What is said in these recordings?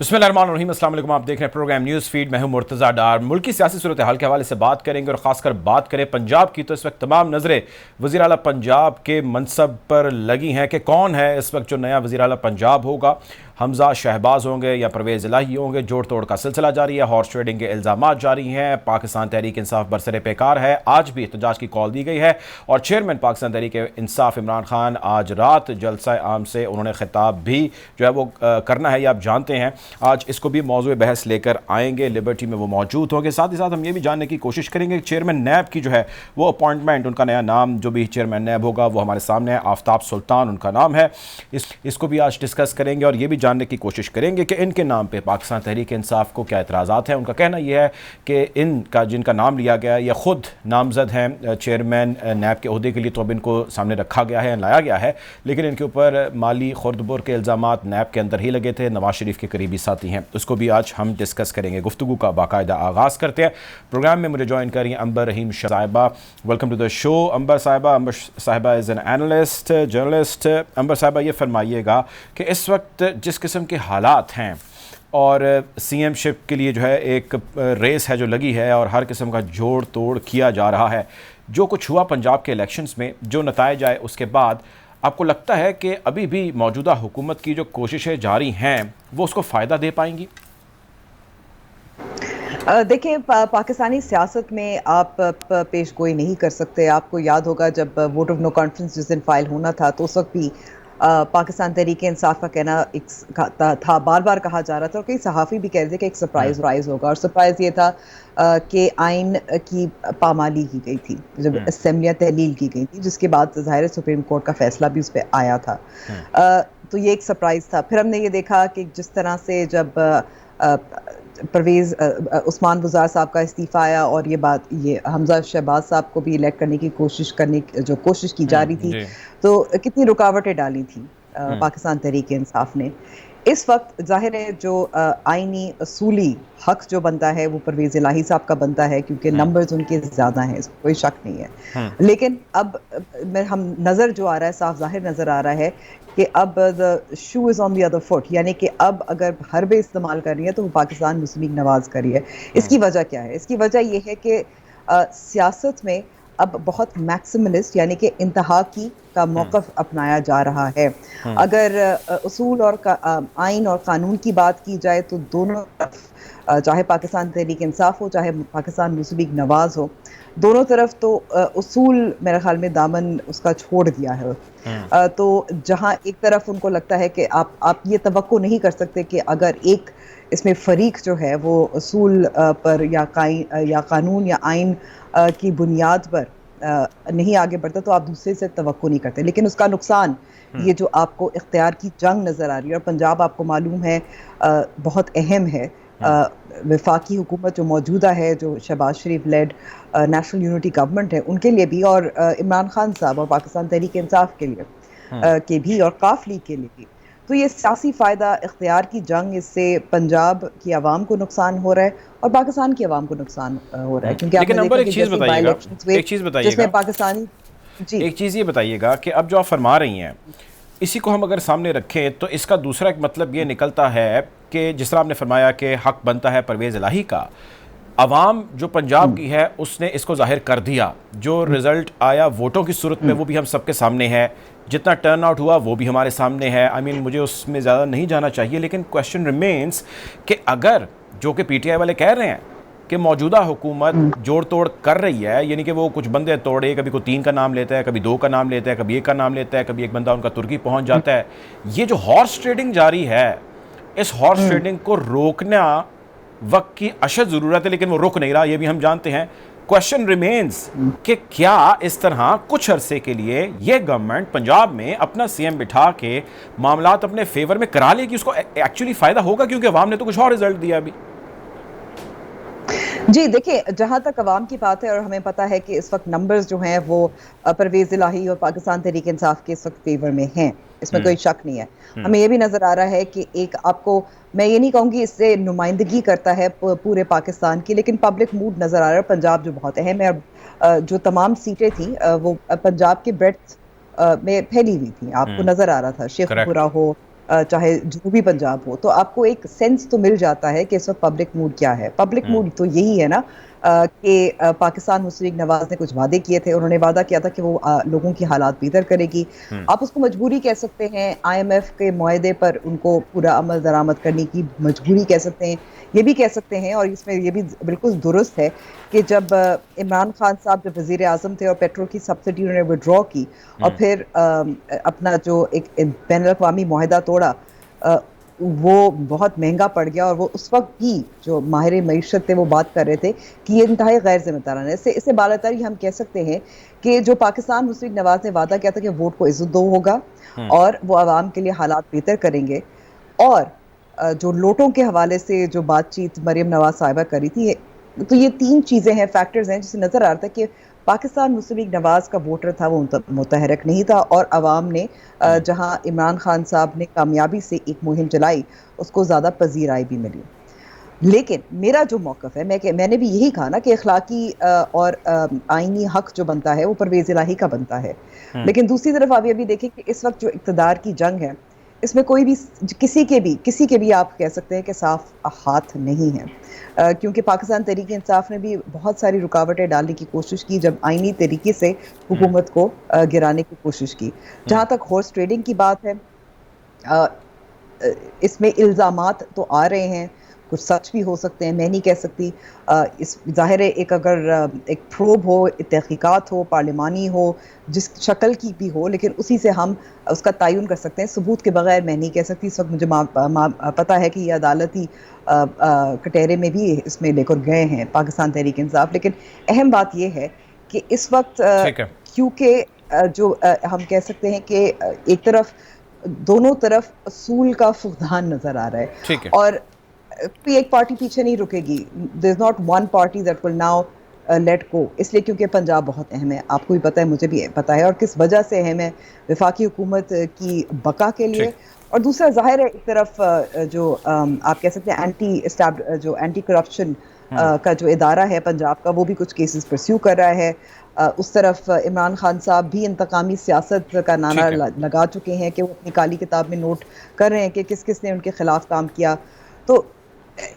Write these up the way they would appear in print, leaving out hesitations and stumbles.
बिस्मिल्लाहिर्रहमानिर्रहीम, अस्सलाम वालेकुम। आप देख रहे हैं प्रोग्राम न्यूज़ फीड। मैं हूं मुर्तज़ा डार। मुल्क की सियासी सूरत हाल के हवाले से बात करेंगे और ख़ासकर बात करें पंजाब की, तो इस वक्त तमाम नज़रें वज़ीर आला पंजाब के मनसब पर लगी हैं कि कौन है इस वक्त जो नया वज़ीर आला पंजाब होगा। हमजा शहबाज होंगे या परवेज़ इलाही होंगे। जोड़ तोड़ का सिलसिला जारी है, हॉर्स ट्रेडिंग के इल्ज़ामात जारी हैं। पाकिस्तान तहरीक इंसाफ बरसरे पेकार है। आज भी एहतजाज की कॉल दी गई है और चेयरमैन पाकिस्तान तहरीक इंसाफ इमरान खान आज रात जलसा आम से उन्होंने खिताब भी जो है वो करना है, ये आप जानते हैं। आज इसको भी मौजूद बहस लेकर आएंगे, लिबर्टी में वो मौजूद होंगे। साथ ही साथ हम ये भी जानने की कोशिश करेंगे चेयरमैन नैब की जो है वो अपॉइंटमेंट, उनका नया नाम जो भी चेयरमैन नैब होगा वो हमारे सामने है। आफ्ताब सुल्तान उनका नाम है। इसको भी आज डिस्कस करेंगे और ये भी जानने की कोशिश करेंगे कि इनके नाम पे पाकिस्तान तहरीक इंसाफ को क्या एतराज़ात हैं। उनका कहना यह है कि इनका जिनका नाम लिया गया ये ख़ुद नामजद हैं चेयरमैन नैब के अहदे के लिए, तो अब इनको सामने रखा गया है, लाया गया है, लेकिन इनके ऊपर माली खुर्दबुर के इल्ज़ामात नैब के अंदर ही लगे थे। नवाज शरीफ के करीबी साथी हैं, उसको भी आज हम डिस्कस करेंगे। गुफ्तगू का बाकायदा आगाज़ करते हैं। प्रोग्राम में मुझे ज्वाइन करिए अंबर रहीम साहिबा। वेलकम टू द शो अंबर साहिबा। अंबर साहिबा इज़ एन एनालिस्ट, जर्नलिस्ट। अंबर साहिबा, ये फरमाइएगा कि इस वक्त जिस किस्म के हालात हैं और सीएम शिप के लिए जो है एक रेस है जो लगी है और हर किस्म का जोड़ तोड़ किया जा रहा है, जो कुछ हुआ पंजाब के इलेक्शंस में, जो नताइज आए उसके बाद आपको लगता है कि अभी भी मौजूदा हुकूमत की जो कोशिशें जारी हैं वो उसको फ़ायदा दे पाएंगी? देखिए, पाकिस्तानी सियासत में आप पेश गोई नहीं कर सकते। आपको याद होगा जब वोट ऑफ नो कॉन्फ्रेंस जिस दिन फाइल होना था तो उस वक्त भी पाकिस्तान तहरीक इंसाफ का कहना एक था, बार बार कहा जा रहा था और कई सहाफ़ी भी कह रहे थे कि एक सरप्राइज राइज होगा। और सरप्राइज ये था कि आइन की पामाली की गई थी जब असेंबलियाँ तहलील की गई थी, जिसके बाद ज़ाहिर सुप्रीम कोर्ट का फैसला भी उस पर आया था। तो ये एक सरप्राइज था। फिर हमने ये देखा कि जिस तरह से जब परवेज़ उस्मान बुज़ार साहब का इस्तीफ़ा आया और ये हमजा शहबाज साहब को भी इलेक्ट करने की कोशिश की जा रही थी, तो कितनी रुकावटें डाली थी पाकिस्तान तहरीक इंसाफ ने। इस वक्त जाहिर है जो आईनी असूली हक जो बनता है वो परवेज़ इलाही साहब का बनता है, क्योंकि नंबर्स उनके ज़्यादा हैं, इसमें कोई शक नहीं है। लेकिन अब हम नज़र जो आ रहा है, साफ जाहिर नज़र आ रहा है कि अब the shoe is on the other foot, यानी कि अब अगर हरबे इस्तेमाल कर रही है तो वो पाकिस्तान मुस्लिम लीग नवाज कर रही है। इसकी वजह क्या है? इसकी वजह यह है कि सियासत में अब बहुत मैक्सिमलिस्ट यानी कि इंतहा की का मौक़िफ़ अपनाया जा रहा है। अगर उसूल और आइन और कानून की बात की जाए तो दोनों तरफ, चाहे पाकिस्तान तहरीक इंसाफ हो चाहे पाकिस्तान मुस्लिम लीग नवाज हो, दोनों तरफ तो उसूल मेरे ख्याल में दामन उसका छोड़ दिया है। तो जहां एक तरफ उनको लगता है कि आप ये तवक्को नहीं कर सकते कि अगर एक इसमें फरीक जो है वो उसूल पर या कानून या आइन की बुनियाद पर नहीं आगे बढ़ता, तो आप दूसरे से तवक्को नहीं करते। लेकिन उसका नुकसान ये जो आपको इख्तियार की जंग नज़र आ रही है, और पंजाब आपको मालूम है बहुत अहम है। वफाकी हुकूमत जो मौजूदा है, जो शहबाज शरीफ लेड नेशनल यूनिटी गवर्नमेंट है, उनके लिए भी, और इमरान खान साहब और पाकिस्तान तहरीक इंसाफ के लिए के भी, और काफ लीग के लिए भी। तो ये सियासी फ़ायदा इख्तियार की जंग, इससे पंजाब की आवाम को नुकसान हो रहा है और पाकिस्तान की आवाम को नुकसान हो रहा है। क्योंकि लेकिन नंबर एक चीज़ बताइएगा, जिसमें पाकिस्तानी जी एक चीज़ ये बताइएगा कि अब जो आप फरमा रही हैं, इसी को हम अगर सामने रखें तो इसका दूसरा एक मतलब ये निकलता है कि जिस तरह आपने फरमाया कि हक बनता है परवेज़ इलाही का, अवाम जो पंजाब की है उसने इसको जाहिर कर दिया। जो रिज़ल्ट आया वोटों की सूरत में वो भी हम सबके सामने है, जितना टर्न आउट हुआ वो भी हमारे सामने है। आई मीन मुझे उसमें ज़्यादा नहीं जाना चाहिए, लेकिन क्वेश्चन रिमेंस कि अगर जो कि पीटीआई वाले कह रहे हैं कि मौजूदा हुकूमत जोड़ तोड़ कर रही है, यानी कि वो कुछ बंदे तोड़े, कभी कोई 3 का नाम लेता है, कभी 2 का नाम लेता है, कभी 1 का नाम लेता है, कभी एक बंदा उनका तुर्की पहुंच जाता है। ये जो हॉर्स ट्रेडिंग जारी है, इस हॉर्स ट्रेडिंग को रोकना वक्त की अशद ज़रूरत है, लेकिन वो रुक नहीं रहा, ये भी हम जानते हैं। क्वेश्चन रिमेन्स कि क्या इस तरह कुछ अरसे के लिए ये गवर्नमेंट पंजाब में अपना सीएम बिठा के मामलात अपने फेवर में करा लेगी, उसको एक्चुअली फ़ायदा होगा, क्योंकि अवाम ने तो कुछ और रिजल्ट दिया अभी। जी देखिए, जहाँ तक अवाम की बात है, और हमें पता है कि इस वक्त नंबर्स जो हैं वो परवेज़ इलाही और पाकिस्तान तहरीक इंसाफ के इस वक्त फेवर में हैं, इसमें कोई शक नहीं है। हमें ये भी नज़र आ रहा है कि एक आपको, मैं ये नहीं कहूँगी इससे नुमाइंदगी करता है पूरे पाकिस्तान की, लेकिन पब्लिक मूड नज़र आ रहा है। पंजाब जो बहुत अहम है, और जो तमाम सीटें थी वो पंजाब के ब्रेड्थ में फैली हुई थी, आपको नज़र आ रहा था। शेखपुरा हो, चाहे जनूबी पंजाब हो, तो आपको एक सेंस तो मिल जाता है कि इस वक्त पब्लिक मूड क्या है। पब्लिक मूड तो यही है ना कि पाकिस्तान मुस्लिम लीग नवाज ने कुछ वादे किए थे। उन्होंने वादा किया था कि वो लोगों की हालात बेहतर करेगी। आप उसको मजबूरी कह सकते हैं, IMF के मुआहदे पर उनको पूरा अमल दरामद करने की मजबूरी कह सकते हैं, ये भी कह सकते हैं। और इसमें ये भी बिल्कुल दुरुस्त है कि जब इमरान खान साहब जब वजीर आजम थे और पेट्रोल की सब्सिडी उन्होंने विड्रॉ की और फिर अपना जो एक बैनुल अक़वामी मुआहदा तोड़ा, वो बहुत महंगा पड़ गया। और वो उस वक्त भी जो माहिर मईशत थे वो बात कर रहे थे कि ये इंतहाई गैर जिम्मेदाराना है। इससे बालातर हम कह सकते हैं कि जो पाकिस्तान मुस्लिम लीग नवाज ने वादा किया था कि वोट को इज्जत दो होगा और वो आवाम के लिए हालात बेहतर करेंगे। और जो नोटों के हवाले से जो बातचीत मरियम नवाज साहिबा करी थी, तो ये तीन चीजें हैं, फैक्टर्स हैं, जिससे नजर आ रहा था कि पाकिस्तान मुस्लिम लीग नवाज का वोटर था वो मुतहरक नहीं था। और अवाम ने जहां इमरान खान साहब ने कामयाबी से एक मुहिम चलाई, उसको ज्यादा पजीराई भी मिली। लेकिन मेरा जो मौकफ है, मैंने भी यही कहा ना कि अखलाकी और आईनी हक जो बनता है वो परवेज इलाही का बनता है। लेकिन दूसरी तरफ आप ये भी देखें कि इस वक्त जो इक़्तिदार की जंग है, इसमें कोई भी किसी के भी आप कह सकते हैं कि साफ हाथ नहीं है। क्योंकि पाकिस्तान तहरीक इंसाफ ने भी बहुत सारी रुकावटें डालने की कोशिश की जब आईनी तरीके से हुकूमत को गिराने की कोशिश की। जहाँ तक हॉर्स ट्रेडिंग की बात है, इसमें इल्ज़ामात तो आ रहे हैं, कुछ सच भी हो सकते हैं, मैं नहीं कह सकती। इस ज़ाहिर है एक अगर एक प्रोब हो, तहकीकात हो, पार्लिमानी हो, जिस शक्ल की भी हो, लेकिन उसी से हम उसका तयन कर सकते हैं। सबूत के बगैर मैं नहीं कह सकती। इस वक्त मुझे पता है कि ये अदालती कटहरे में भी इसमें लेकर गए हैं पाकिस्तान तहरीक इंसाफ। लेकिन अहम बात यह है कि इस वक्त क्योंकि जो हम कह सकते हैं कि एक तरफ दोनों तरफ असूल का फुकदान नजर आ रहा है और कोई एक पार्टी पीछे नहीं रुकेगी। There is not one party that will now let go. इसलिए क्योंकि पंजाब बहुत अहम है, आपको भी पता है, मुझे भी पता है। और किस वजह से अहम है? वफाकी हुकूमत की बका के लिए। और दूसरा जाहिर है एक तरफ जो आप कह सकते हैं एंटी करप्शन का जो इदारा है पंजाब का, वो भी कुछ केसेस परस्यू कर रहा है। उस तरफ इमरान खान साहब भी इंतकामी सियासत का नारा लगा चुके हैं कि वो अपनी काली किताब में नोट कर रहे हैं कि किस किस ने उनके खिलाफ काम किया। तो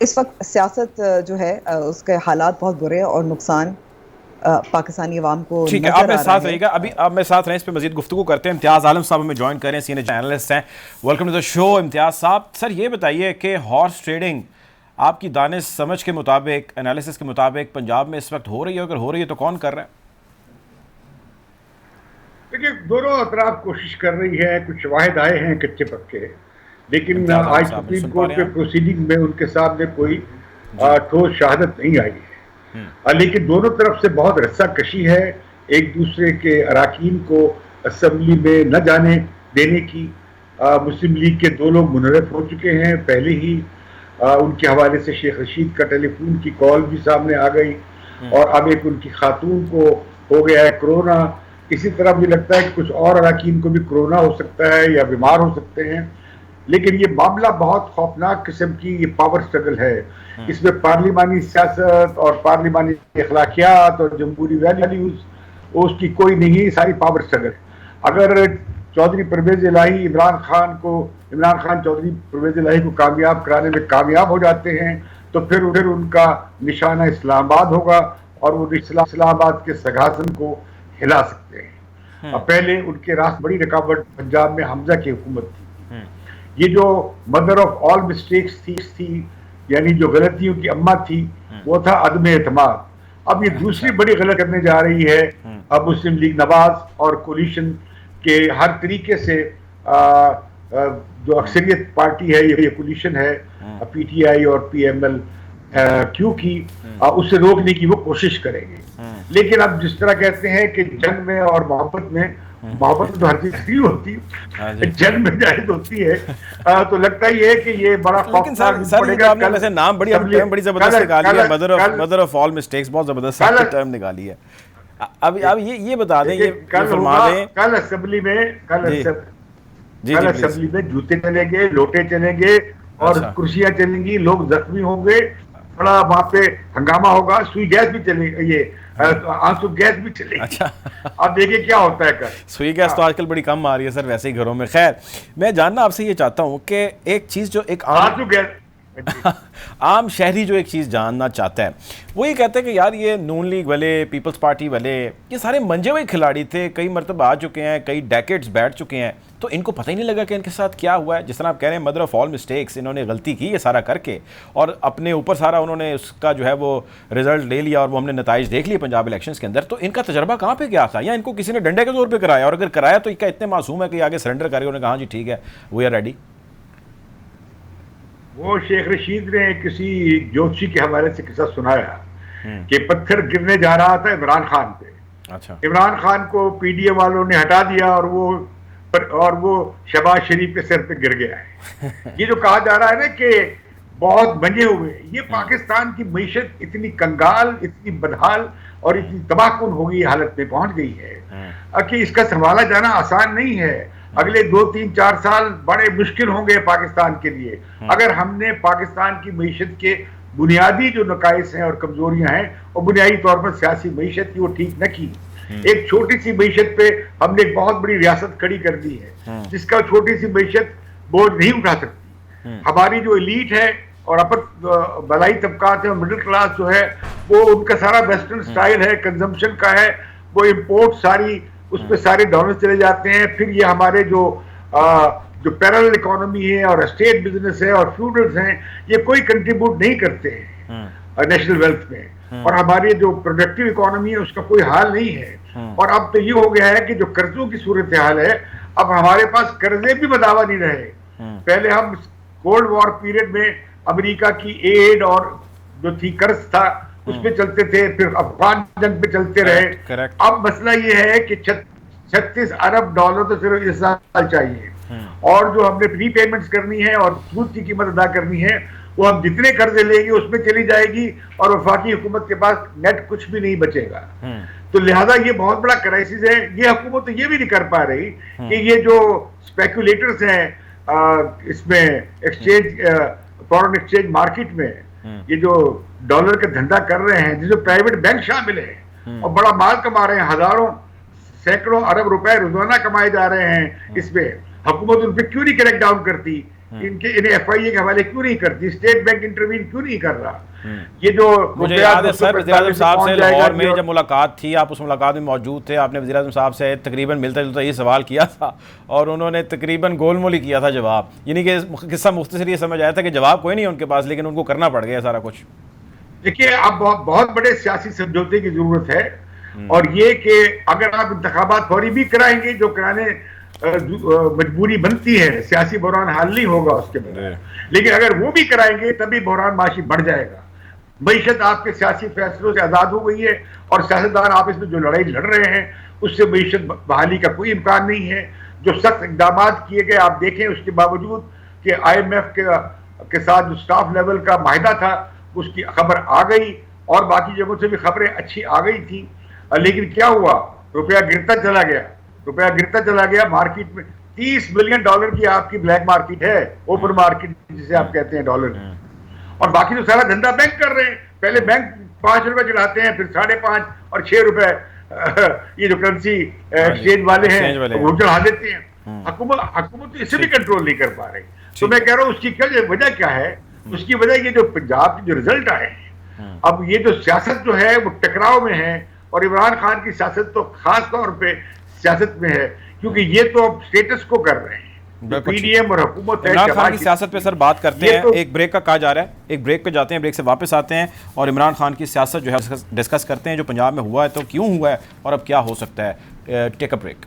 इस वक्त सियासत जो है उसके हालात बहुत बुरे हैं और नुकसान पाकिस्तानी अवाम को ठीक है। आप मेरे साथ रहिएगा, अभी आप मेरे साथ रहें, इस पे मजीद गुफ्तगू करते हैं। इम्तियाज़ आलम साहब हमें ज्वाइन करें, सीनियर एनालिस्ट हैं। वेलकम टू द शो इम्तियाज़ साहब। सर ये बताइए कि हॉर्स ट्रेडिंग आपकी दानिश समझ के मुताबिक, एनालिसिस के मुताबिक पंजाब में इस वक्त हो रही है? अगर हो रही है तो कौन कर रहा है? देखिए, दोनों अतराफ कोशिश कर रही है। कुछ वाहिद आए हैं कच्चे पक्के, लेकिन आज सुप्रीम कोर्ट के प्रोसीडिंग में उनके सामने कोई ठोस शहादत नहीं आई है। लेकिन दोनों तरफ से बहुत रस्साकशी है एक दूसरे के अराकीन को असेंबली में न जाने देने की। मुस्लिम लीग के 2 लोग मुनहरफ हो चुके हैं पहले ही। उनके हवाले से शेख रशीद का टेलीफोन की कॉल भी सामने आ गई और अब एक उनकी खातून को हो गया है कोरोना। इसी तरह मुझे लगता है कि कुछ और अराकीन को भी कोरोना हो सकता है या बीमार हो सकते हैं। लेकिन ये मामला बहुत खौफनाक किस्म की ये पावर स्ट्रगल है। इसमें पार्लिमानी सियासत और पार्लिमानी अखलाकियात और जमहूरी वैल्यूज उसकी कोई नहीं है, सारी पावर स्ट्रगल। अगर चौधरी परवेज इलाही इमरान खान चौधरी परवेज इलाही को कामयाब कराने में कामयाब हो जाते हैं तो फिर उनका निशाना इस्लामाबाद होगा और वो इस्लामाबाद के सिंहासन को हिला सकते हैं। अब पहले उनके रास्ते बड़ी रुकावट पंजाब में हमजा की हुकूमत थी। ये जो मदर ऑफ ऑल मिस्टेक्स थी, यानी जो गलतियों की अम्मा थी, वो था अदम एतमाद। अब ये दूसरी बड़ी गलत करने जा रही है। अब मुस्लिम लीग नवाज और कोलिशन के हर तरीके से जो अक्सरियत पार्टी है, ये कोलिशन है PTI और PML क्यों की उससे रोकने की वो कोशिश करेंगे। लेकिन अब जिस तरह कहते हैं कि जंग में और मोहब्बत में तो हर चीज फ्री होती है, जंग में जाहिद होती है। तो लगता ही है कि ये बड़ा खौफनाक पड़ेगा। आपने वैसे नाम बड़ी जबरदस्त निकाली है, मदर ऑफ ऑल मिस्टेक्स, बहुत जबरदस्त टर्म निकाली है। अब ये बता दें, ये फरमा दें, कल असेंबली में जूते चलेंगे, लोटे चलेंगे और कुर्सियां चलेंगी, लोग जख्मी होंगे बड़ा वहां पे हंगामा होगा, सुई गैस भी चलेगी, ये आंसू गैस भी चलेगी। अच्छा अब देखिए क्या होता है कल। सुई गैस तो आजकल बड़ी कम आ रही है सर वैसे ही घरों में। खैर मैं जानना आपसे ये चाहता हूँ कि एक चीज़ जो एक आंसू गैस आम शहरी जो एक चीज़ जानना चाहता है वो ये कहते हैं कि यार ये नून लीग वाले, पीपल्स पार्टी वाले, ये सारे मंजे हुए खिलाड़ी थे, कई मरतबा आ चुके हैं, कई डेकेड्स बैठ चुके हैं, तो इनको पता ही नहीं लगा कि इनके साथ क्या हुआ है। जिस तरह आप कह रहे हैं मदर ऑफ ऑल मिस्टेक्स, इन्होंने गलती की ये सारा करके और अपने ऊपर सारा उन्होंने उसका जो है वो रिजल्ट ले लिया और वो हमने नताइज देख लिए पंजाब इलेक्शंस के अंदर। तो इनका तजर्बा कहाँ पे गया था, या इनको किसी ने डंडे के जोर पे कराया, और अगर कराया तो क्या इतने मासूम है कि आगे सरेंडर करके उन्होंने कहा जी ठीक है वी आर रेडी? वो शेख रशीद ने किसी ज्योतिषी के हवाले से किस्सा सुनाया कि पत्थर गिरने जा रहा था इमरान खान पे। अच्छा। इमरान खान को पीडीए वालों ने हटा दिया और वो शहबाज शरीफ के सिर पे गिर गया है। ये जो कहा जा रहा है ना कि बहुत मंजे हुए, ये पाकिस्तान की मईशत इतनी कंगाल, इतनी बदहाल और इतनी तबाहकुन हो गई हालत में पहुंच गई है कि इसका संभाला जाना आसान नहीं है। अगले 2, 3, 4 साल बड़े मुश्किल होंगे पाकिस्तान के लिए अगर हमने पाकिस्तान की मईशत के बुनियादी जो नकाइस हैं और कमजोरियां हैं और बुनियादी तौर पर सियासी मईशत की वो ठीक न की। एक छोटी सी मईशत पे हमने एक बहुत बड़ी रियासत खड़ी कर दी है जिसका छोटी सी मईशत बोझ नहीं उठा सकती। हमारी जो एलीट है और अपर बलाई तबकात है और मिडिल क्लास जो है वो उनका सारा वेस्टर्न स्टाइल है, कंजम्पशन का है, वो इम्पोर्ट सारी उस पर सारे डॉलर चले जाते हैं। फिर ये हमारे जो पैरेलल इकोनॉमी है और स्टेट बिजनेस है और फ्यूडल्स हैं, ये कोई कंट्रीब्यूट नहीं करते हैं नेशनल वेल्थ में, और हमारी जो प्रोडक्टिव इकोनॉमी है उसका कोई हाल नहीं है। और अब तो ये हो गया है कि जो कर्जों की सूरत हाल है, अब हमारे पास कर्जे भी बदावा नहीं रहे। पहले हम कोल्ड वॉर पीरियड में अमेरिका की एड और जो थी कर्ज था उस पे चलते थे, फिर अफगान जंग पे चलते रहे। अब मसला ये है कि 36 अरब डॉलर तो सिर्फ इस साल चाहिए, और जो हमने रीपेमेंट्स करनी है और सूद की कीमत अदा करनी है वो हम जितने कर्जे लेंगे उसमें चली जाएगी और वफाकी हुकूमत के पास नेट कुछ भी नहीं बचेगा। तो लिहाजा ये बहुत बड़ा क्राइसिस है। ये हुकूमत तो ये भी नहीं कर पा रही कि ये जो स्पेकुलेटर्स हैं इसमें एक्सचेंज फॉरेन एक्सचेंज मार्केट में ये जो डॉलर का धंधा कर रहे हैं, जिसमें प्राइवेट बैंक शामिल है और बड़ा माल कमा रहे हैं, हजारों सैकड़ों अरब रुपए रोजाना कमाए जा रहे हैं, इसमें हुकूमत उन पे क्यों नहीं क्रैक डाउन करती, इन्हें एफआईए के हवाले क्यों नहीं करती, स्टेट बैंक इंटरवीन क्यों नहीं कर रहा। ये जो मुझे याद है सर वज़ीर-ए-आज़म साहब से लाहौर में जब मुलाकात थी, आप उस मुलाकात में मौजूद थे, आपने वज़ीर-ए-आज़म साहब से तकरीबन मिलता जुलता ये सवाल किया था और उन्होंने तकरीबन गोलमोल ही किया था जवाब, यानी कि किस्सा मुख्तसर ये समझ आया था कि जवाब कोई नहीं है उनके पास, लेकिन उनको करना पड़ गया सारा कुछ। देखिए अब बहुत बड़े सियासी समझौते की जरूरत है, और ये कि अगर आप इंतखाबात फौरी भी कराएंगे, जो कराने मजबूरी बनती है, सियासी बहरान हल नहीं होगा उसके बाद, लेकिन अगर वो भी कराएंगे तभी बहरान माशी बढ़ जाएगा। मईशत आपके सियासी फैसलों से आजाद हो गई है और सियासतदान आपस में जो लड़ाई लड़ रहे हैं उससे मईशत बहाली का कोई इम्कान नहीं है। जो सख्त इकदाम किए गए आप देखें, उसके बावजूद कि IMF के साथ जो स्टाफ लेवल का माहिदा था उसकी खबर आ गई और बाकी जगहों से भी खबरें अच्छी आ गई थी, लेकिन क्या हुआ, रुपया गिरता चला गया। मार्केट में 30 बिलियन डॉलर की आपकी ब्लैक मार्केट है, ओपन मार्केट जिसे आप कहते हैं डॉलर, और बाकी तो सारा धंधा बैंक कर रहे हैं। पहले बैंक 5 रुपए चढ़ाते हैं, फिर 5.5 और 6 रुपए ये जो करेंसी एक्सचेंज वाले हैं वो चढ़ा देते हैं। हुकूमत तो इसे भी कंट्रोल नहीं कर पा रही। तो मैं कह रहा हूँ उसकी क्या वजह क्या है, उसकी वजह ये जो पंजाब के जो रिजल्ट आए हैं, अब ये जो सियासत जो है वो टकराव में है, और इमरान खान की सियासत तो खास तौर पे सियासत में है क्योंकि ये तो अब स्टेटस को कर रहे हैं। पीडीएम और हुकूमत है। इमरान खान की सियासत पे सर बात करते हैं, एक ब्रेक का कहा जा रहा है, एक ब्रेक पे जाते हैं, ब्रेक से वापस आते हैं और इमरान खान की सियासत जो है डिस्कस करते हैं, जो पंजाब में हुआ है तो क्यों हुआ है और अब क्या हो सकता है। Take a break.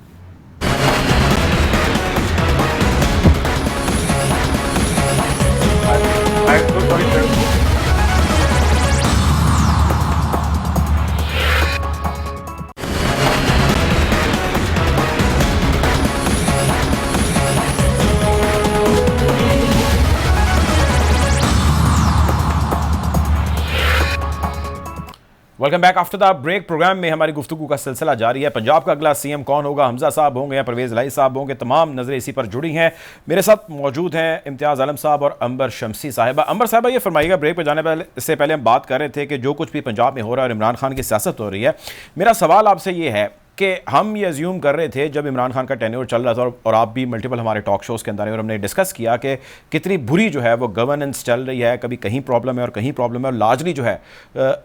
Welcome back after the break. Programme में हमारी गुफ्तगू का सिलसिला जारी है। पंजाब का अगला सीएम कौन होगा, हमजा साहब होंगे या परवेज़ इलाही साहब होंगे, तमाम नजरें इसी पर जुड़ी हैं। मेरे साथ मौजूद हैं इम्तियाज़ आलम साहब और अंबर शमसी साहिबा। अंबर साहिबा, ये फरमाइएगा, ब्रेक पर जाने से पहले हम बात कर रहे थे कि जो कुछ भी पंजाब में हो रहा है और इमरान खान की सियासत हो रही है, मेरा सवाल आपसे ये है कि हम ये अज्यूम कर रहे थे जब इमरान खान का टेन्योर चल रहा था, और आप भी मल्टीपल हमारे टॉक शोज़ के अंदर हैं और हमने डिस्कस किया कि कितनी बुरी जो है वो गवर्नेंस चल रही है, कभी कहीं प्रॉब्लम है और कहीं प्रॉब्लम है, और लार्जली जो है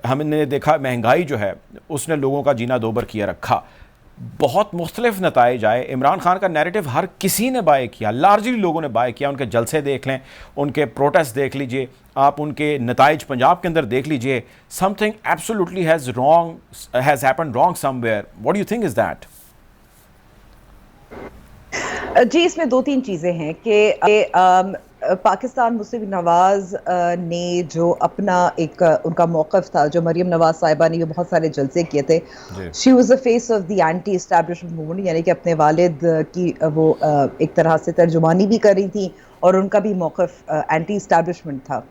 हमने देखा महंगाई जो है उसने लोगों का जीना दोबर किया रखा। बहुत मुख्तलिफ नताइज आए। इमरान खान का नैरेटिव हर किसी ने बाय किया, लार्जली लोगों ने बाय किया। उनके जलसे देख लें, उनके प्रोटेस्ट देख लीजिए, आप उनके नताइज पंजाब के अंदर देख लीजिए। Something absolutely has happened wrong somewhere. What do you think is that? जी, इसमें दो तीन चीज़ें हैं कि पाकिस्तान मुस्लिम नवाज ने जो अपना एक उनका मौक़िफ़ था, जो मरियम नवाज साहिबा ने ये बहुत सारे जलसे किए थे, she was the face of the anti establishment movement, यानी कि अपने वालिद की वो एक तरह से तर्जुमानी भी कर रही थी और उनका भी मौक़िफ़ एंटी एस्टैब्लिशमेंट था।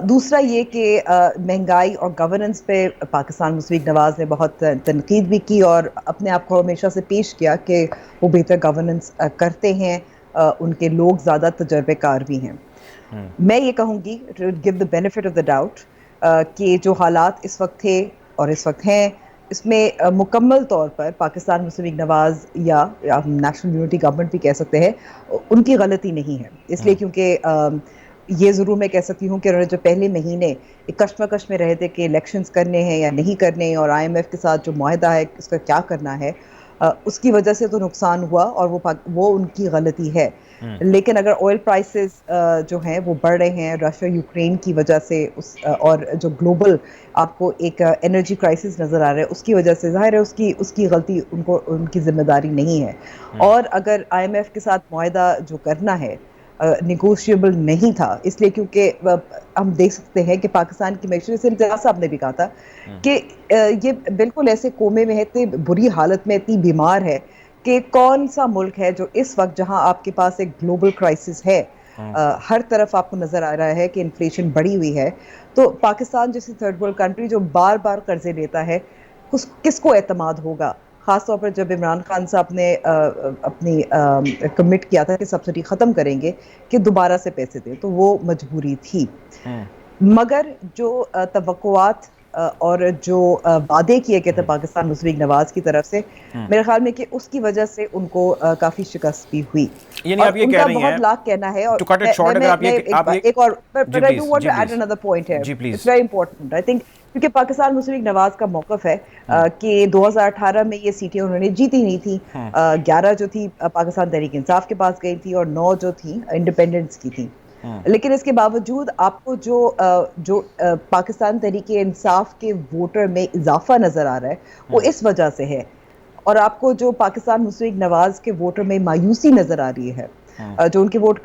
दूसरा ये कि महंगाई और गवर्नेंस पे पाकिस्तान मुस्लिम नवाज ने बहुत तनकीद भी की और अपने आप को हमेशा से पेश किया कि वो बेहतर गवर्नेंस करते हैं, उनके लोग ज़्यादा तजर्बेकार भी हैं। मैं ये कहूँगी, to give the benefit of the doubt, कि जो हालात इस वक्त थे और इस वक्त हैं, इसमें मुकम्मल तौर पर पाकिस्तान मुस्लिम नवाज या नेशनल यूनिटी गवर्नमेंट भी कह सकते हैं, उनकी गलती नहीं है। इसलिए क्योंकि ये ज़रूर मैं कह सकती हूँ कि उन्होंने जो पहले महीने एक कश्मकश में रहे थे कि इलेक्शंस करने हैं या नहीं करने, और IMF के साथ जो मुआहदा है उसका क्या करना है, उसकी वजह से तो नुकसान हुआ और वो उनकी गलती है। लेकिन अगर ऑयल प्राइसेस जो हैं वो बढ़ रहे हैं रशिया यूक्रेन की वजह से, और जो ग्लोबल आपको एक एनर्जी क्राइसिस नज़र आ रहा है, उसकी वजह से जाहिर है उसकी गलती उनकी जिम्मेदारी नहीं है। और अगर IMF के साथ मुआहदा जो करना है निगोशिएबल नहीं था, इसलिए क्योंकि हम देख सकते हैं कि पाकिस्तान की मैशत, जैसे इम्तियाज़ साहब ने भी कहा था कि ये बिल्कुल ऐसे कोमे में है, इतनी बुरी हालत में, इतनी बीमार है कि कौन सा मुल्क है जो इस वक्त जहां आपके पास एक ग्लोबल क्राइसिस है, हर तरफ आपको नज़र आ रहा है कि इन्फ्लेशन बढ़ी हुई है, तो पाकिस्तान जैसी थर्ड वर्ल्ड कंट्री जो बार बार कर्जे लेता है, किसको एतमाद होगा? ख़ासतौर पर जब इमरान खान साहब ने अपनी कमिट किया था कि सब्सिडी ख़त्म करेंगे, कि दोबारा से पैसे दें, तो वो मजबूरी थी। मगर जो तवक्कुआत और जो वादे किए गए थे पाकिस्तान मुस्लिम नवाज की तरफ से, मेरे ख्याल में कि उसकी वजह से उनको काफ़ी शिकस्त भी हुई। यानी आप ये कह रही हैं, बहुत लाख कहना है, और एक और I do want to add another point here. It's very important. I think क्योंकि पाकिस्तान मुस्लिम नवाज का मौक़िफ़ है कि 2018 में ये सीटें उन्होंने जीती नहीं थी। 11 जो थी पाकिस्तान तहरीक इंसाफ के पास गई थी और 9 जो थी इंडिपेंडेंस की थी। लेकिन इसके बावजूद आपको जो पाकिस्तान तहरीक इंसाफ के वोटर में इजाफा नज़र आ रहा है, वो इस वजह से है, और आपको जो पाकिस्तान मुस्लिम नवाज के वोटर में मायूसी नज़र आ रही है, जो उनके वोट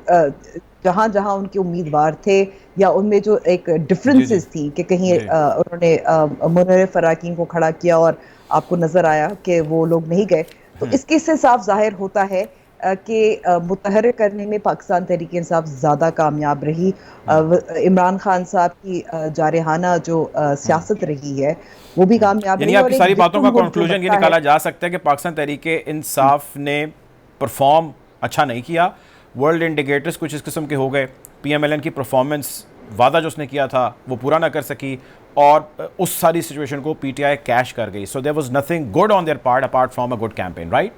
जहाँ जहाँ उनके उम्मीदवार थे या उनमें जो एक डिफरेंसेस थी कि कहीं उन्होंने मुनव्वर फराकीन को खड़ा किया और आपको नज़र आया कि वो लोग नहीं गए, तो इसके से साफ जाहिर होता है कि मुतहर्रिक करने में पाकिस्तान तहरीक इंसाफ ज़्यादा कामयाब रही। इमरान खान साहब की जारहाना जो सियासत रही है वो भी कामयाब रही। आपकी सारी बातों का कंक्लूजन ये निकाला जा सकता है कि पाकिस्तान तहरीक इंसाफ ने परफॉर्म अच्छा नहीं किया, वर्ल्ड इंडिकेटर्स कुछ इस किस्म के हो गए, PMLN की परफॉर्मेंस वादा जो उसने किया था वो पूरा ना कर सकी, और उस सारी सिचुएशन को PTI कैश कर गई। So there was nothing good on their part apart from a good campaign, right?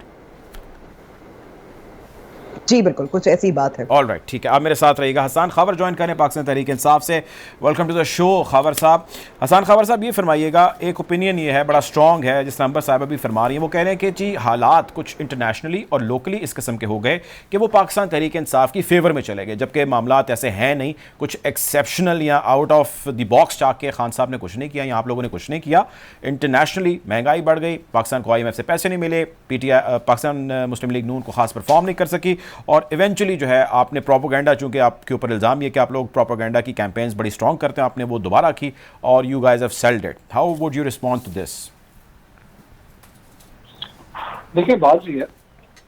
जी बिल्कुल, कुछ ऐसी बात है। ऑल राइट, ठीक है। आप मेरे साथ रहिएगा। हसन खबर ज्वाइन करें पाकिस्तान तहरीक इंसाफ से। वेलकम टू द शो खबर साहब। हसन खबर साहब, ये फरमाइएगा, एक ओपिनियन ये है, बड़ा स्ट्रॉन्ग है, जिस नंबर साहब भी फरमा रही हैं, वो कह रहे हैं कि जी हालात कुछ इंटरनेशनली और लोकली इस किस्म के हो गए कि वो पाकिस्तान तहरीक इंसाफ की फेवर में चले गए, जबकि मामलात ऐसे हैं नहीं, कुछ एक्सेप्शनल या आउट ऑफ द बॉक्स चाक के खान साहब ने कुछ नहीं किया या आप लोगों ने कुछ नहीं किया। इंटरनेशनली महंगाई बढ़ गई, पाकिस्तान को IMF से पैसे नहीं मिले, PTI पाकिस्तान मुस्लिम लीग नून को खास परफॉर्म नहीं कर सकी, और इवेंचुअली जो है आपने प्रोपोगेंडा, चूंकि आपके ऊपर इल्ज़ाम ये कि आप लोग प्रोपोगेंडा की कैंपेन्स बड़ी स्ट्रॉन्ग करते हैं, आपने वो दोबारा की और you guys have sold it. How would you respond to this? देखिए, बात ये है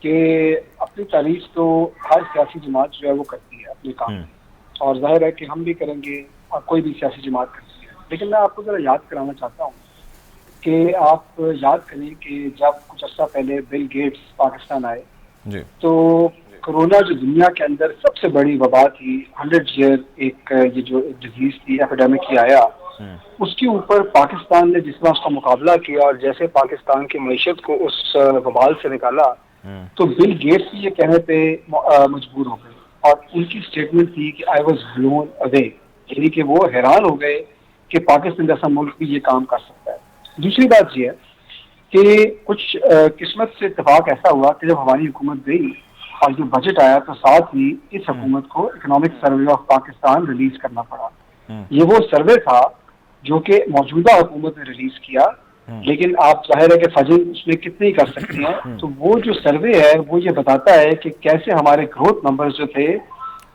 कि अपनी तारीफ तो हर सियासी जमात जो है वो करती है अपने काम में, और जाहिर है कि हम भी करेंगे और कोई भी सियासी जमात करती है। लेकिन मैं आपको जरा याद कराना चाहता हूँ कि आप याद करें कि जब कुछ अर्सा पहले बिल गेट्स पाकिस्तान आए जी तो कोरोना जो दुनिया के अंदर सबसे बड़ी वबा थी, 100 ईयर एक ये जो डिजीज थी, एपिडेमिक ही आया, उसके ऊपर पाकिस्तान ने जिस तरह उसका मुकाबला किया और जैसे पाकिस्तान की मईशत को उस वबाल से निकाला, तो बिल गेट्स भी ये कहने पे मजबूर हो गए और उनकी स्टेटमेंट थी कि आई वॉज ब्लोन अवे, यानी कि वो हैरान हो गए कि पाकिस्तान जैसा मुल्क भी ये काम कर सकता है। दूसरी बात ये है कि कुछ किस्मत से इत्तेफाक ऐसा हुआ कि जब हमारी हुकूमत गई और जो बजट आया तो साथ ही इस हुकूमत को economic survey of Pakistan release करना पड़ा। ये वो सर्वे था जो कि मौजूदा हुकूमत ने रिलीज किया, लेकिन आप जाहिर है कि फजल उसमें कितनी कर सकते हैं। तो वो जो सर्वे है वो ये बताता है कि कैसे हमारे ग्रोथ नंबर्स जो थे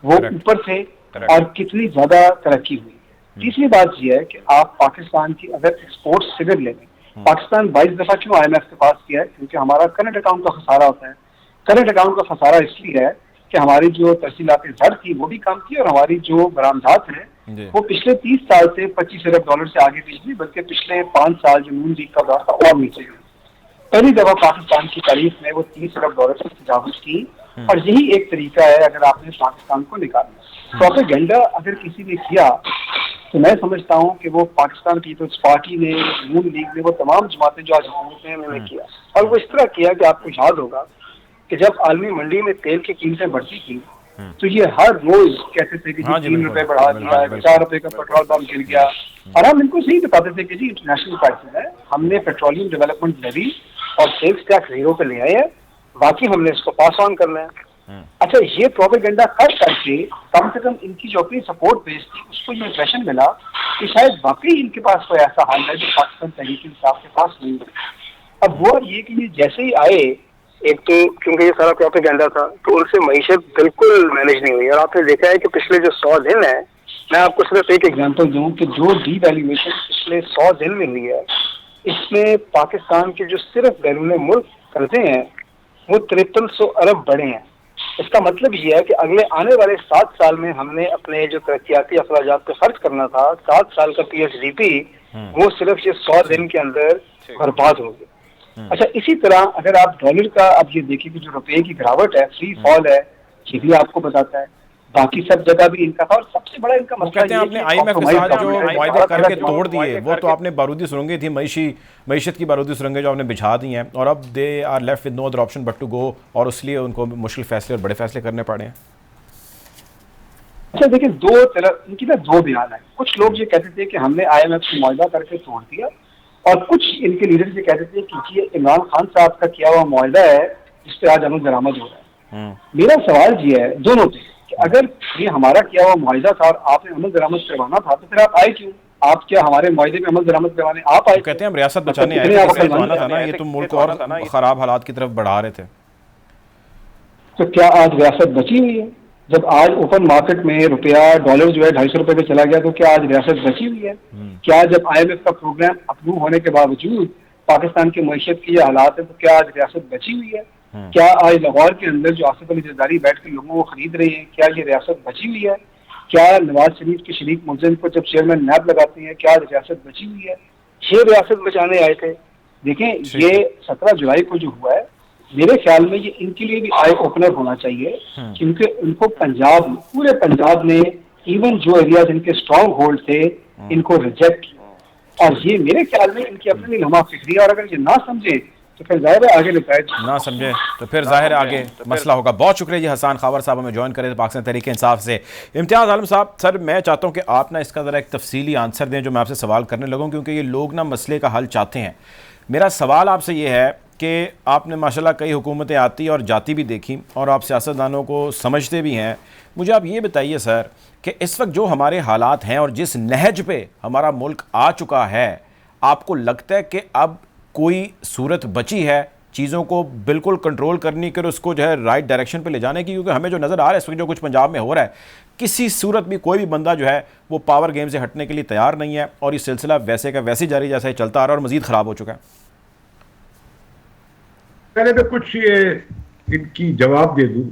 वो ऊपर थे और कितनी ज्यादा तरक्की हुई। तीसरी बात यह है कि आप पाकिस्तान की अगर एक्सपोर्ट फिगर ले लें, पाकिस्तान 22 दफा क्यों IMF के पास किया है? क्योंकि हमारा करंट अकाउंट का खसारा होता है। करंट अकाउंट का खसारा इसलिए है कि हमारी जो तरसीलात जड़ थी वो भी कम थी और हमारी जो बरामदात है वो पिछले 30 साल से $25 अरब से आगे नहीं हुई, बल्कि पिछले 5 साल जो नून लीग का दौर था और नीचे हुई। पहली दफा पाकिस्तान की तारीख में वो $30 अरब से तजावुज की और यही एक तरीका है अगर आपने पाकिस्तान को निकालना। प्रोपेगेंडा अगर किसी ने किया तो मैं समझता हूँ कि वो पाकिस्तान पीपल्स पार्टी ने, नून लीग ने, वो तमाम जमातें जो आज हुकूमत में उन्होंने किया और वो इस तरह किया कि आपको याद होगा कि जब आलमी मंडी में तेल की कीमतें बढ़ती थी तो ये हर रोज कहते थे कि जी 3 रुपए बढ़ा दिया है, 4 रुपए का पेट्रोल पंप गिर गया और हम इनको सही बताते थे कि जी इंटरनेशनल प्राइसेस है, हमने पेट्रोलियम डेवलपमेंट लेवी और सेल्स टैक्स 0 पे ले आए हैं, बाकी हमने इसको पास ऑन करना है। अच्छा, ये प्रोपेगेंडा कर करके कम से कम इनकी जो अपनी सपोर्ट बेस थी उसको ये इंप्रेशन मिला कि शायद वाकई इनके पास कोई ऐसा हाल है जो पाकिस्तान तहरीक इंसाफ के पास नहीं है। अब वो ये कि ये जैसे ही आए, एक तो क्योंकि ये सारा प्रोपेगेंडा था तो उनसे मईशत बिल्कुल मैनेज नहीं हुई और आपने देखा है कि पिछले जो 100 दिन है, मैं आपको सिर्फ एक एग्जांपल दूं कि जो डीवैल्यूएशन पिछले 100 दिन में हुई है इसमें पाकिस्तान के जो सिर्फ बैरून मुल्क कर्जे हैं वो 5300 अरब बढ़े हैं। इसका मतलब ये है कि अगले आने वाले 7 साल में हमने अपने जो तरक्याती अखराजात पे खर्च करना था, 7 साल का PSDP वो सिर्फ ये 100 दिन के अंदर बर्बाद हो गया। अच्छा, इसी तरह अगर आप डॉलर का अब ये देखिए कि जो रुपए की गिरावट है, फ्री फॉल है, ये भी आपको बताता है। बाकी सब जगह भी इनका था और सबसे बड़ा इनका मसला कहते हैं आपने IMF के साथ जो वायदे करके तोड़ दिए वो तो आपने बारूदी सुरंगें थी, मईशत की बारूदी सुरंगें जो आपने बिछा दी हैं और अब they are left with no other option but to go और इसलिए उनको मुश्किल फैसले और बड़े फैसले करने पड़े हैं। अच्छा देखिए, दो तरह इनकी ना दो बयान है। कुछ लोग ये कहते थे कि हमने IMF से मुआहदा करके तोड़ दिया और कुछ इनके लीडर ये कहते थे कि ये इमरान खान साहब का किया हुआ मुआहदा है जिस पे आज अमल दरामद हो रहा है। मेरा सवाल ये है दोनों पे कि अगर ये हमारा किया हुआ मुआहदा था और आपने अमल दरामद करवाना था तो फिर आप आए क्यों? आप क्या हमारे मुआहदे में अमल दरामद करवाने आप आए? कहते हैं हम रियासत बचाने आए थे, ये तो मुल्क और खराब हालात की तरफ बढ़ा रहे थे। तो क्या आज रियासत बची हुई है? जब आज ओपन मार्केट में रुपया डॉलर जो है 250 रुपए पे चला गया तो क्या आज रियासत बची हुई है? क्या जब IMF का प्रोग्राम अप्रूव होने के बावजूद पाकिस्तान की मईशत की हालात है तो क्या आज रियासत बची हुई है? क्या आज लाहौर के अंदर जो आसिफ अली जरदारी बैठ के लोगों को खरीद रहे हैं, क्या ये रियासत बची हुई है? क्या नवाज शरीफ के शरीक मुलजिम को जब चेयरमैन नैब लगाते हैं क्या रियासत बची हुई है? ये रियासत बचाने आए थे। देखें, ये 17 जुलाई को जो हुआ है मेरे ख्याल में ये इनके लिए भी आई ओपनर होना चाहिए, क्योंकि उनको पंजाब, पूरे पंजाब ने इवन जो एरियाज इनके स्ट्रॉन्ग होल्ड थे इनको रिजेक्ट किया और ये मेरे ख्याल में इनकी अपनी लम्हा फिक्री है और अगर ये ना समझे तो फिर जाहिर है आगे ना समझे तो फिर जाहिर है आगे मसला होगा। बहुत शुक्रिया जी हसान खावर साहब हमें ज्वाइन करें पाकिस्तान तहरीक इंसाफ से। इम्तियाज़ आलम साहब, सर मैं चाहता हूँ कि आप ना इसका ज़रा एक तफसीली आंसर दें जो मैं आपसे सवाल करने लगूँ, क्योंकि ये लोग ना मसले का हल चाहते हैं। मेरा सवाल आपसे ये है कि आपने माशाल्लाह कई हुकूमतें आती और जाती भी देखी और आप सियासतदानों को समझते भी हैं। मुझे आप ये बताइए सर कि इस वक्त जो हमारे हालात हैं और जिस नहज पे हमारा मुल्क आ चुका है, आपको लगता है कि अब कोई सूरत बची है चीज़ों को बिल्कुल कंट्रोल करने के और उसको जो है राइट डायरेक्शन पे ले जाने की? क्योंकि हमें जो नज़र आ रहा है इस वक्त जो कुछ पंजाब में हो रहा है, किसी सूरत भी कोई भी बंदा जो है वो पावर गेम से हटने के लिए तैयार नहीं है और ये सिलसिला वैसे का वैसे जारी जैसा ही चलता आ रहा है और मज़ीद ख़राब हो चुका है। पहले तो कुछ ये इनकी जवाब दे दूं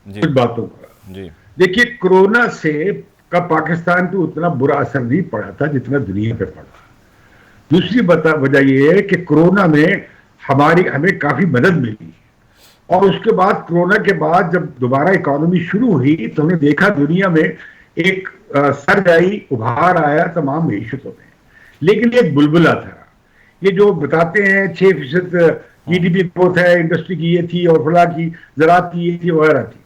कुछ बातों का। जी देखिए, कोरोना से का पाकिस्तान पे उतना बुरा असर नहीं पड़ा था जितना दुनिया पे पड़ा। दूसरी वजह यह है कि कोरोना में हमें काफी मदद मिली, और उसके बाद कोरोना के बाद जब दोबारा इकोनॉमी शुरू हुई तो हमने देखा दुनिया में एक सरजाई उभार आया तमाम मईशतों में। लेकिन एक बुलबुला था, ये जो बताते हैं 6% GDP ग्रोथ है, इंडस्ट्री की ये थी और फला की, ज़राअत की ये थी वगैरह थी,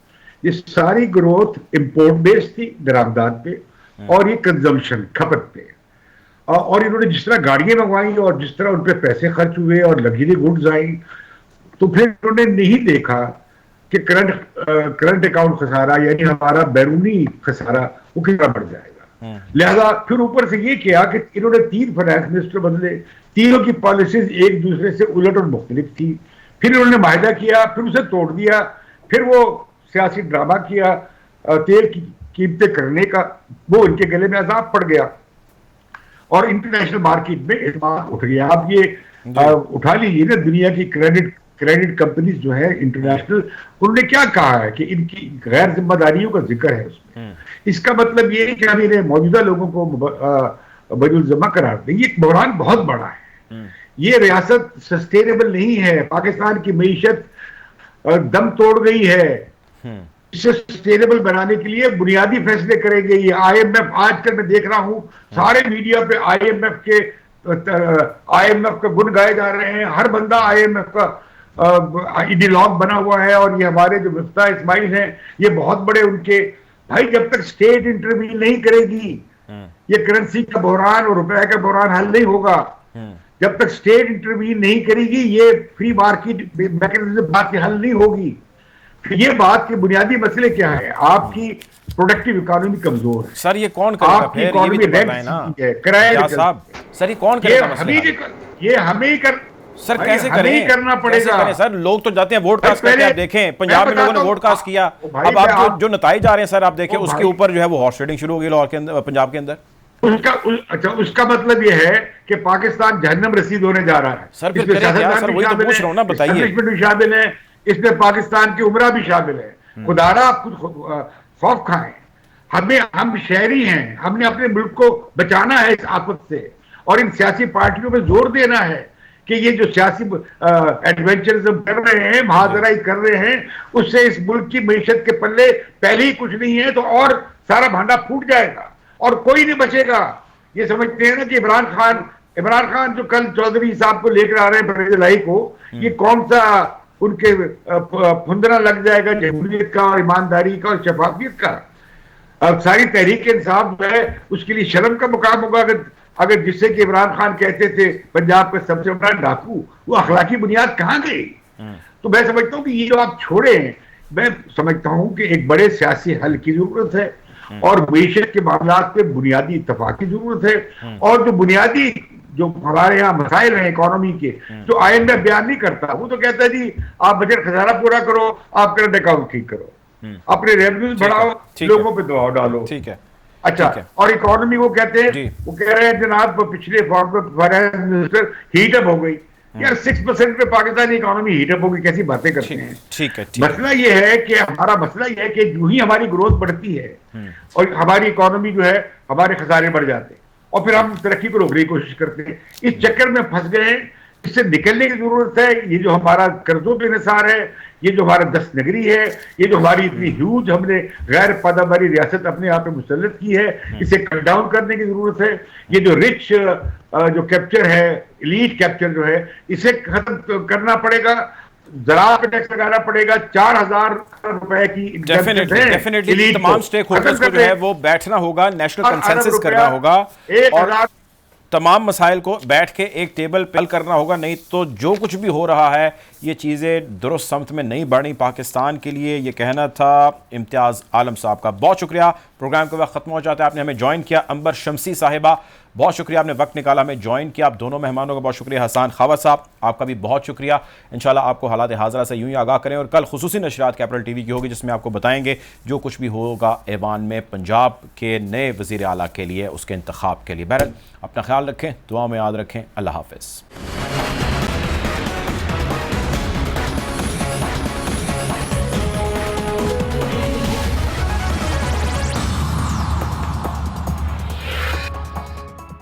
ये सारी ग्रोथ इंपोर्ट बेस्ड थी, दरामदात पे, और ये कंजम्पशन खपत पे। और इन्होंने जिस तरह गाड़ियां मंगवाई और जिस तरह उन पे पैसे खर्च हुए और लग्जरी गुड्स आई, तो फिर उन्होंने नहीं देखा कि करंट अकाउंट खसारा यानी हमारा बैरूनी खसारा वो कितना बढ़ जाएगा। लिहाजा फिर ऊपर से ये किया कि इन्होंने 3 फाइनेंस मिनिस्टर बदले, तीनों की पॉलिसीज एक दूसरे से उलट और मुख्तलिफ थी। फिर इन्होंने माहिदा किया, फिर उसे तोड़ दिया, फिर वो सियासी ड्रामा किया तेल की कीमतें करने का, वो इनके गले में अजाब पड़ गया और इंटरनेशनल मार्केट में एतमाद उठ गया। आप ये उठा लीजिए ना, दुनिया की क्रेडिट कंपनीज जो है इंटरनेशनल, उन्होंने क्या कहा है कि इनकी गैर जिम्मेदारियों का जिक्र है उसमें। इसका मतलब ये है कि हम इन्हें मौजूदा लोगों को बजुल जमा करार दें। ये बहरान बहुत बड़ा है, ये रियासत सस्टेनेबल नहीं है, पाकिस्तान की मईशत दम तोड़ गई है। इसे सस्टेनेबल बनाने के लिए बुनियादी फैसले करेंगे। ये IMF, आजकल मैं देख रहा हूं सारे मीडिया पे IMF का गुण गाए जा रहे हैं, हर बंदा IMF का आइडियलॉग बना हुआ है। और ये हमारे जो मिफ्ता इस्माइल हैं, ये बहुत बड़े उनके भाई, जब तक स्टेट इंटरवीन नहीं करेगी ये करेंसी का बहरान और रुपए का बहरान हल नहीं होगा। जब तक स्टेट इंटरवीन नहीं करेगी ये फ्री मार्केट मैकेनिज्म बात हल नहीं होगी। ये बात के बुनियादी मसले क्या है? आपकी प्रोडक्टिव इकोनॉमी कमजोर है सर, ये कौन करेगा? आपकी इकोनॉमी किराया साहब, सर ये कौन करेगा? ये हमें ही कर सर कैसे करें? करना पड़ेगा सर। लोग तो जाते हैं वोट कास्ट करके, आप देखें पंजाब में लोगों ने वोट कास्ट किया, अब आप जो नताइज आ रहे हैं सर, आप देखें उसके ऊपर जो है वो हॉर्स ट्रेडिंग शुरू हो गई लाहौर के अंदर, पंजाब के अंदर। उसका मतलब ये है कि पाकिस्तान जहन्नम रसीद होने जा रहा है। सर फिर करें क्या? सर वही तो पूछ रहा हूं ना, बताइए। शामिल है इसमें, पाकिस्तान के उमरा भी शामिल है। खुदारा आप खुद खौफ खाएं। हम शहरी हैं, हमने अपने मुल्क को बचाना है इस आफत से, और इन सियासी पार्टियों पे जोर देना है कि ये जो सियासी एडवेंचरिज्म कर रहे हैं, महाजराई कर रहे हैं, उससे इस मुल्क की मईशत के पल्ले पहले ही कुछ नहीं है तो और सारा भांडा फूट जाएगा और कोई नहीं बचेगा। ये समझते हैं ना कि इमरान खान जो कल चौधरी साहब को लेकर आ रहे हैं परवेज इलाही को, ये कौन सा उनके फुंदरा लग जाएगा जमहूरियत का और ईमानदारी का और शफाफियत का। अब सारी तहरीक इंसाफ जो है उसके लिए शर्म का मुकाम होगा अगर जिससे कि इमरान खान कहते थे पंजाब का सबसे बड़ा डाकू, वो अखलाकी बुनियाद कहाँ गई? तो मैं समझता हूँ कि ये जो आप छोड़े, मैं समझता हूँ कि एक बड़े सियासी हल की जरूरत है और मईशत के मामलात पे बुनियादी इत्तफाक की जरूरत है। और जो बुनियादी जो हमारे यहाँ मसाइल हैं इकोनॉमी के, जो IMF बयान नहीं करता, वो तो कहता है जी आप बजट खजाना पूरा करो, आप करंट अकाउंट ठीक करो, अपने रेवेन्यूज बढ़ाओ, लोगों पे दबाव डालो। ठीक है, अच्छा। और इकोनॉमी वो कहते हैं, वो कह रहे हैं जनाब पिछले फाइनेंस मिनिस्टर हीटअप हो गई। यार 6% पे पाकिस्तानी इकोनॉमी हीटअप होगी, कैसी बातें करते हैं? ठीक है। मसला ये है कि हमारा मसला ये है कि यूं ही हमारी ग्रोथ बढ़ती है और हमारी इकोनॉमी जो है, हमारे खसारे बढ़ जाते हैं और फिर हम तरक्की को रोकने की कोशिश करते हैं। इस चक्कर में फंस गए हैं, इससे निकलने की जरूरत है। ये जो हमारा कर्जों पे निसार है, ये जो हमारा दस्त नगरी है, ये जो हमारी इतनी ह्यूज हमने गैर पैदावारी रियासत अपने यहाँ पे मुसल्लत की है, इसे कट डाउन करने की जरूरत है। ये जो रिच जो कैप्चर है, एलीट कैप्चर जो है, इसे खत्म करना पड़ेगा। ज़राअत पे टैक्स लगाना पड़ेगा। 4000 रुपए की डेफिनेटली तमाम स्टेक होल्डर्स को जो है वो बैठना होगा, नेशनल कंसेंसस करना होगा और तमाम मसाइल को बैठ के एक टेबल पे हल करना होगा। नहीं तो जो कुछ भी हो रहा है ये चीज़ें दुरुस्त समत में नहीं बढ़नी पाकिस्तान के लिए। ये कहना था इम्तियाज़ आलम साहब का। बहुत शुक्रिया। प्रोग्राम का वक्त ख़त्म हो जाता है, आपने हमें ज्वाइन किया। अंबर शमसी साहिबा, बहुत शुक्रिया, आपने वक्त निकाला, हमें ज्वाइन किया। आप दोनों मेहमानों का बहुत शुक्रिया। हसान खावा साहब, आपका भी बहुत शुक्रिया। इंशाल्लाह आपको हालात हाज़रा से यूं ही आगाह करें और कल खुसूसी नशरियात कैपिटल TV की होगी जिसमें आपको बताएंगे जो कुछ भी होगा ऐवान में पंजाब के नए वज़ीर आला के लिए, उसके इंतखाब के लिए। बहरहाल अपना ख्याल रखें, दुआ में याद रखें। अल्लाह हाफ़िज़।